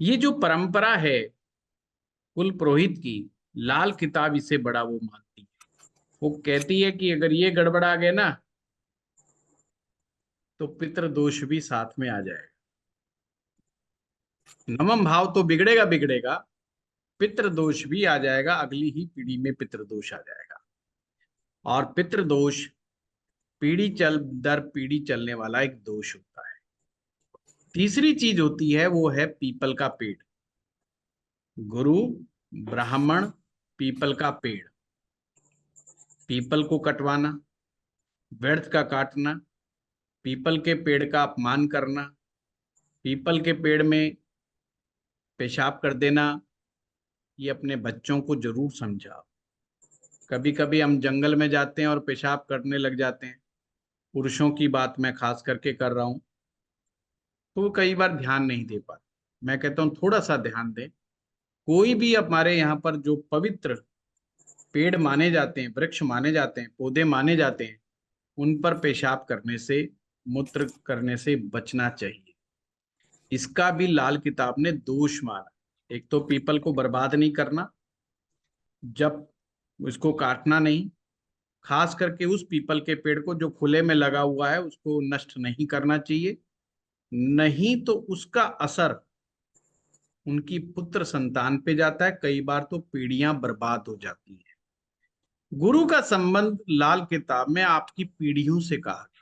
ये जो परंपरा है कुल पुरोहित की, लाल किताब इससे बड़ा वो मानती है। वो कहती है कि अगर ये गड़बड़ा गए ना तो पितृ दोष भी साथ में आ जाएगा। नवम भाव तो बिगड़ेगा बिगड़ेगा, पितृ दोष भी आ जाएगा, अगली ही पीढ़ी में पितृ दोष आ जाएगा। और पितृ दोष पीढ़ी चल दर पीढ़ी चलने वाला एक दोष होता है। तीसरी चीज होती है वो है पीपल का पेड़। गुरु, ब्राह्मण, पीपल का पेड़। पीपल को कटवाना, व्यर्थ का काटना, पीपल के पेड़ का अपमान करना, पीपल के पेड़ में पेशाब कर देना, ये अपने बच्चों को जरूर समझाओ। कभी कभी हम जंगल में जाते हैं और पेशाब करने लग जाते हैं, पुरुषों की बात मैं खास करके कर रहा हूं, तो वो कई बार ध्यान नहीं दे पाते। मैं कहता हूं थोड़ा सा ध्यान दें। कोई भी हमारे यहाँ पर जो पवित्र पेड़ माने जाते हैं, वृक्ष माने जाते हैं, पौधे माने जाते हैं, उन पर पेशाब करने से, मूत्र करने से बचना चाहिए। इसका भी लाल किताब ने दोष माना। एक तो पीपल को बर्बाद नहीं करना, जब उसको काटना नहीं, खास करके उस पीपल के पेड़ को जो खुले में लगा हुआ है उसको नष्ट नहीं करना चाहिए। नहीं तो उसका असर उनकी पुत्र संतान पे जाता है, कई बार तो पीढ़ियां बर्बाद हो जाती है। गुरु का संबंध लाल किताब में आपकी पीढ़ियों से कहा गया।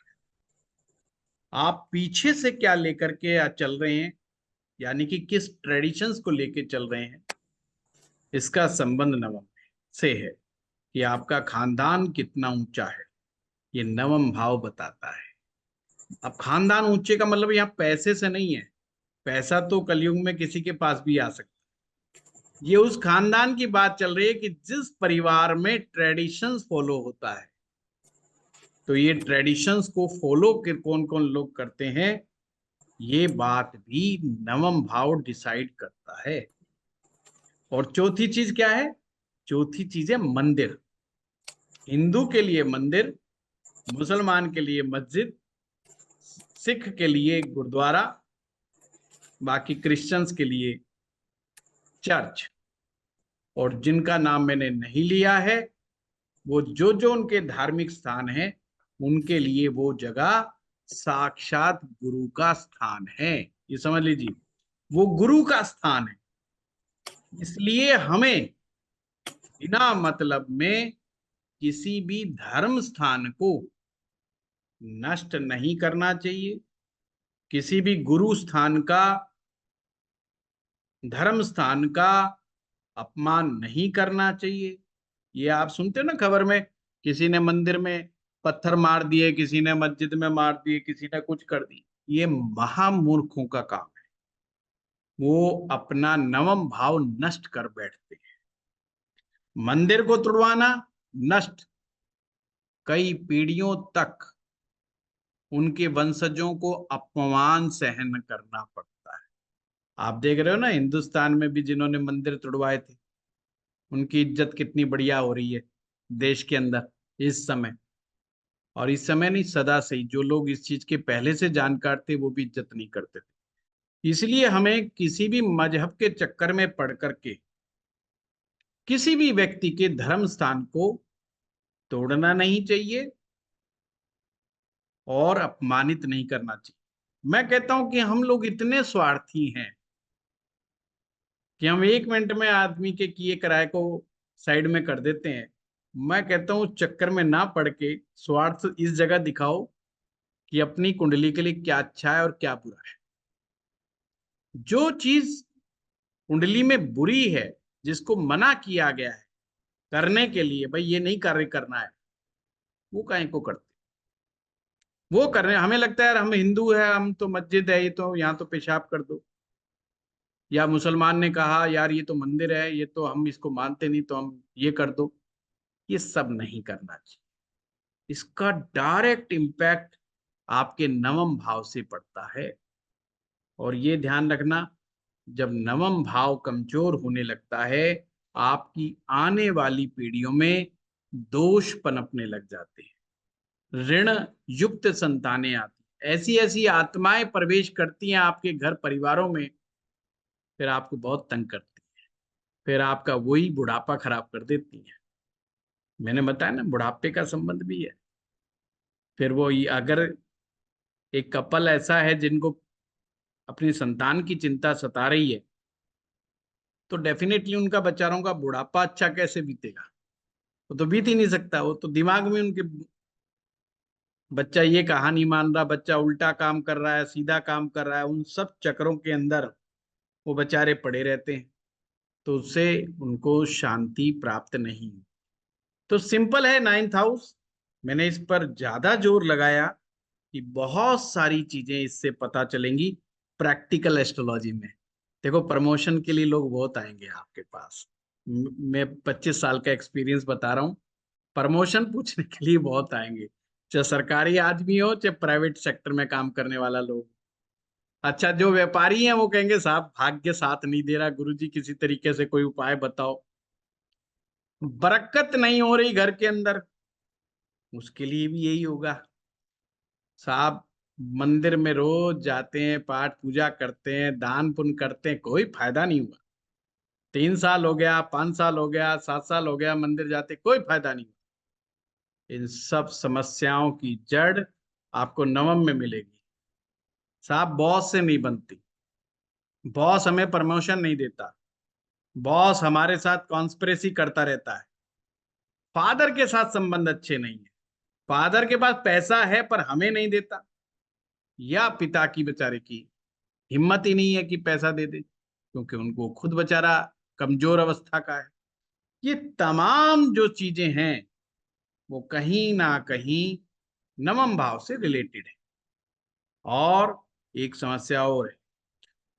आप पीछे से क्या लेकर के चल रहे हैं, यानी कि किस ट्रेडिशंस को लेके चल रहे हैं, इसका संबंध नवम से है कि आपका खानदान कितना ऊंचा है। ये नवम भाव बताता है। अब खानदान ऊंचे का मतलब यहाँ पैसे से नहीं है। पैसा तो कलयुग में किसी के पास भी आ सकता है। ये उस खानदान की बात चल रही है कि जिस परिवार में ट्रेडिशंस फॉलो होता है। तो ये ट्रेडिशंस को फॉलो कौन कौन लोग करते हैं, ये बात भी नवम भाव डिसाइड करता है। और चौथी चीज क्या है? चौथी चीज है मंदिर। हिंदू के लिए मंदिर, मुसलमान के लिए मस्जिद, सिख के लिए गुरुद्वारा, बाकी क्रिश्चियंस के लिए चर्च। और जिनका नाम मैंने नहीं लिया है, वो जो जो उनके धार्मिक स्थान है, उनके लिए वो जगह साक्षात गुरु का स्थान है। ये समझ लीजिए, वो गुरु का स्थान है। इसलिए हमें बिना मतलब में किसी भी धर्म स्थान को नष्ट नहीं करना चाहिए। किसी भी गुरु स्थान का, धर्म स्थान का अपमान नहीं करना चाहिए। ये आप सुनते हो ना खबर में, किसी ने मंदिर में पत्थर मार दिए, किसी ने मस्जिद में मार दिए, किसी ने कुछ कर दी। ये महामूर्खों का काम है। वो अपना नवम भाव नष्ट कर बैठते हैं। मंदिर को तुड़वाना नष्ट, कई पीढ़ियों तक उनके वंशजों को अपमान सहन करना पड़ता है। आप देख रहे हो ना, हिंदुस्तान में भी जिन्होंने मंदिर तुड़वाए थे, उनकी इज्जत कितनी बढ़िया हो रही है देश के अंदर इस समय। और इस समय नहीं, सदा से ही जो लोग इस चीज के पहले से जानकार थे वो भी इज्जत नहीं करते थे। इसलिए हमें किसी भी मजहब के चक्कर में पड़ करके किसी भी व्यक्ति के धर्म स्थान को तोड़ना नहीं चाहिए और अपमानित नहीं करना चाहिए। मैं कहता हूं कि हम लोग इतने स्वार्थी हैं कि हम 1 मिनट में आदमी के किए कराए को साइड में कर देते हैं। मैं कहता हूं चक्कर में ना पड़ के स्वार्थ इस जगह दिखाओ कि अपनी कुंडली के लिए क्या अच्छा है और क्या बुरा है। जो चीज कुंडली में बुरी है, जिसको मना किया गया है करने के लिए, भाई ये नहीं कार्य करना है, वो काहे को करते? वो कर रहे हैं। हमें लगता है यार हम हिंदू है, हम तो मस्जिद है, ये तो यहाँ तो पेशाब कर दो। या मुसलमान ने कहा यार ये तो मंदिर है, ये तो हम इसको मानते नहीं, तो हम ये कर दो। ये सब नहीं करना चाहिए। इसका डायरेक्ट इम्पैक्ट आपके नवम भाव से पड़ता है। और ये ध्यान रखना, जब नवम भाव कमजोर होने लगता है, आपकी आने वाली पीढ़ियों में दोष पनपने लग जाते हैं, ऋण युक्त संतानें आती, ऐसी ऐसी आत्माएं प्रवेश करती हैं आपके घर परिवारों में फिर आपको बहुत तंग करती है, फिर आपका वही बुढ़ापा खराब कर देती है। मैंने बताया ना, बुढ़ापे का संबंध भी है। फिर अगर एक कपल ऐसा है जिनको अपनी संतान की चिंता सता रही है, तो डेफिनेटली उनका बेचारों का बुढ़ापा अच्छा कैसे बीतेगा? वो तो बीत ही नहीं सकता। वो तो दिमाग में उनके, बच्चा ये कहा नहीं मान रहा, बच्चा उल्टा काम कर रहा है, सीधा काम कर रहा है, उन सब चक्रों के अंदर वो बेचारे पड़े रहते हैं। तो उससे उनको शांति प्राप्त नहीं। तो सिंपल है, 9th हाउस। मैंने इस पर ज्यादा जोर लगाया कि बहुत सारी चीजें इससे पता चलेंगी प्रैक्टिकल एस्ट्रोलॉजी में। देखो, प्रमोशन के लिए लोग बहुत आएंगे आपके पास। मैं 25 साल का एक्सपीरियंस बता रहा हूँ। प्रमोशन पूछने के लिए बहुत आएंगे, चाहे सरकारी आदमी हो चाहे प्राइवेट सेक्टर में काम करने वाला लोग। अच्छा, जो व्यापारी हैं वो कहेंगे साहब भाग्य साथ नहीं दे रहा, गुरुजी किसी तरीके से कोई उपाय बताओ, बरकत नहीं हो रही घर के अंदर। उसके लिए भी यही होगा साहब। मंदिर में रोज जाते हैं, पाठ पूजा करते हैं, दान पुण्य करते हैं, कोई फायदा नहीं हुआ। 3 साल हो गया, 5 साल हो गया, 7 साल हो गया, मंदिर जाते कोई फायदा नहीं हुआ। इन सब समस्याओं की जड़ आपको नवम में मिलेगी। साहब बॉस से नहीं बनती, बॉस हमें प्रमोशन नहीं देता, बॉस हमारे साथ कॉन्स्पिरेसी करता रहता है, फादर के साथ संबंध अच्छे नहीं है, फादर के पास पैसा है पर हमें नहीं देता, या पिता की बेचारे की हिम्मत ही नहीं है कि पैसा दे दे, क्योंकि उनको खुद बेचारा कमजोर अवस्था का है। ये तमाम जो चीजें हैं वो कहीं ना कहीं नवम भाव से रिलेटेड है। और एक समस्या और है,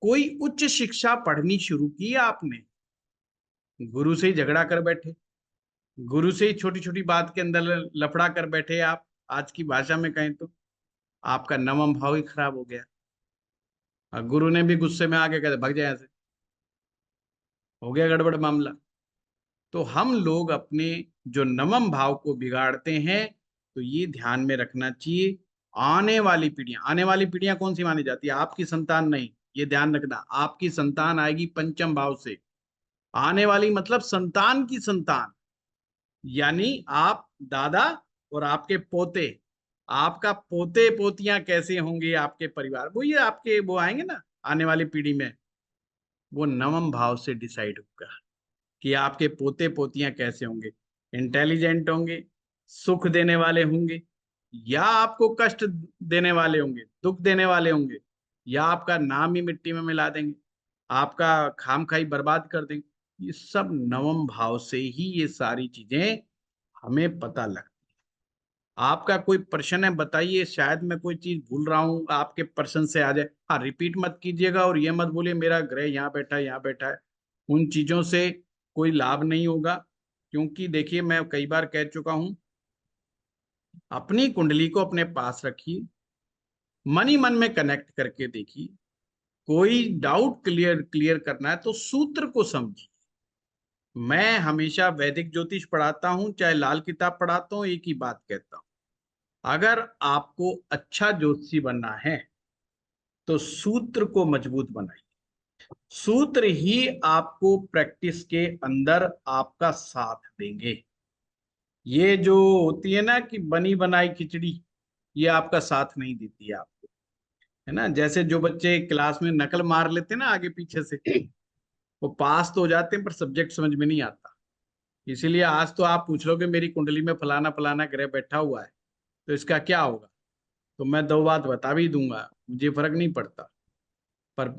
कोई उच्च शिक्षा पढ़नी शुरू की आपने, गुरु से ही झगड़ा कर बैठे, गुरु से ही छोटी छोटी बात के अंदर लफड़ा कर बैठे आप, आज की भाषा में कहें तो आपका नवम भाव ही खराब हो गया। और गुरु ने भी गुस्से में आके कहते भाग जाए ऐसे, हो गया गड़बड़ मामला। तो हम लोग अपने जो नवम भाव को बिगाड़ते हैं, तो ये ध्यान में रखना चाहिए। आने वाली पीढ़ियां कौन सी मानी जाती है? आपकी संतान नहीं, ये ध्यान रखना, आपकी संतान आएगी पंचम भाव से। आने वाली मतलब संतान की संतान, यानी आप दादा और आपके पोते, आपका पोते पोतियां कैसे होंगे, आपके परिवार, वो ये आपके वो आएंगे ना आने वाली पीढ़ी में, वो नवम भाव से डिसाइड होगा कि आपके पोते पोतियां कैसे होंगे। इंटेलिजेंट होंगे, सुख देने वाले होंगे, या आपको कष्ट देने वाले होंगे, दुख देने वाले होंगे, या आपका नाम ही मिट्टी में मिला देंगे, आपका खामखाई बर्बाद कर देंगे। ये सब नवम भाव से ही ये सारी चीजें हमें पता लगती। आपका कोई प्रश्न है बताइए, शायद मैं कोई चीज भूल रहा हूं, आपके प्रश्न से आ जाए। हाँ, रिपीट मत कीजिएगा और ये मत बोलिए मेरा ग्रह यहाँ बैठा है यहाँ बैठा है। उन चीजों से कोई लाभ नहीं होगा, क्योंकि देखिए मैं कई बार कह चुका हूं, अपनी कुंडली को अपने पास रखिए, मन ही मन में कनेक्ट करके देखिए। कोई डाउट क्लियर क्लियर करना है तो सूत्र को समझिए। मैं हमेशा वैदिक ज्योतिष पढ़ाता हूं चाहे लाल किताब पढ़ाता हूं, एक ही बात कहता हूं, अगर आपको अच्छा ज्योतिषी बनना है तो सूत्र को मजबूत बनाइए। सूत्र ही आपको प्रैक्टिस के अंदर आपका साथ देंगे। ये जो होती है ना कि बनी बनाई खिचड़ी, ये आपका साथ नहीं देती है आपको, है ना। जैसे जो बच्चे क्लास में नकल मार लेते हैं ना आगे पीछे से, वो पास तो हो जाते हैं पर सब्जेक्ट समझ में नहीं आता। इसीलिए आज तो आप पूछ लो कि मेरी कुंडली में फलाना फलाना ग्रह बैठा हुआ है तो इसका क्या होगा, तो मैं दो बात बता भी दूंगा, मुझे फर्क नहीं पड़ता। पर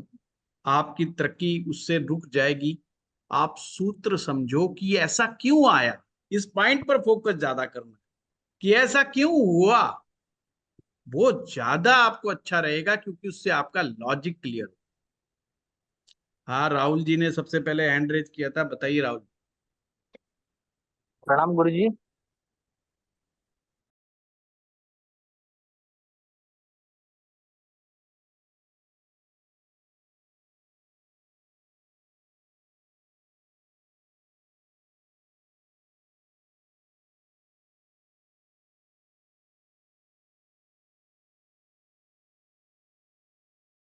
आपकी तरक्की उससे रुक जाएगी। आप सूत्र समझो कि ऐसा क्यों आया, इस पॉइंट पर फोकस ज्यादा करना कि ऐसा क्यों हुआ, वो ज्यादा आपको अच्छा रहेगा, क्योंकि उससे आपका लॉजिक क्लियर हो। हाँ, राहुल जी ने सबसे पहले हैंड रेज किया था, बताइए राहुल। प्रणाम गुरुजी।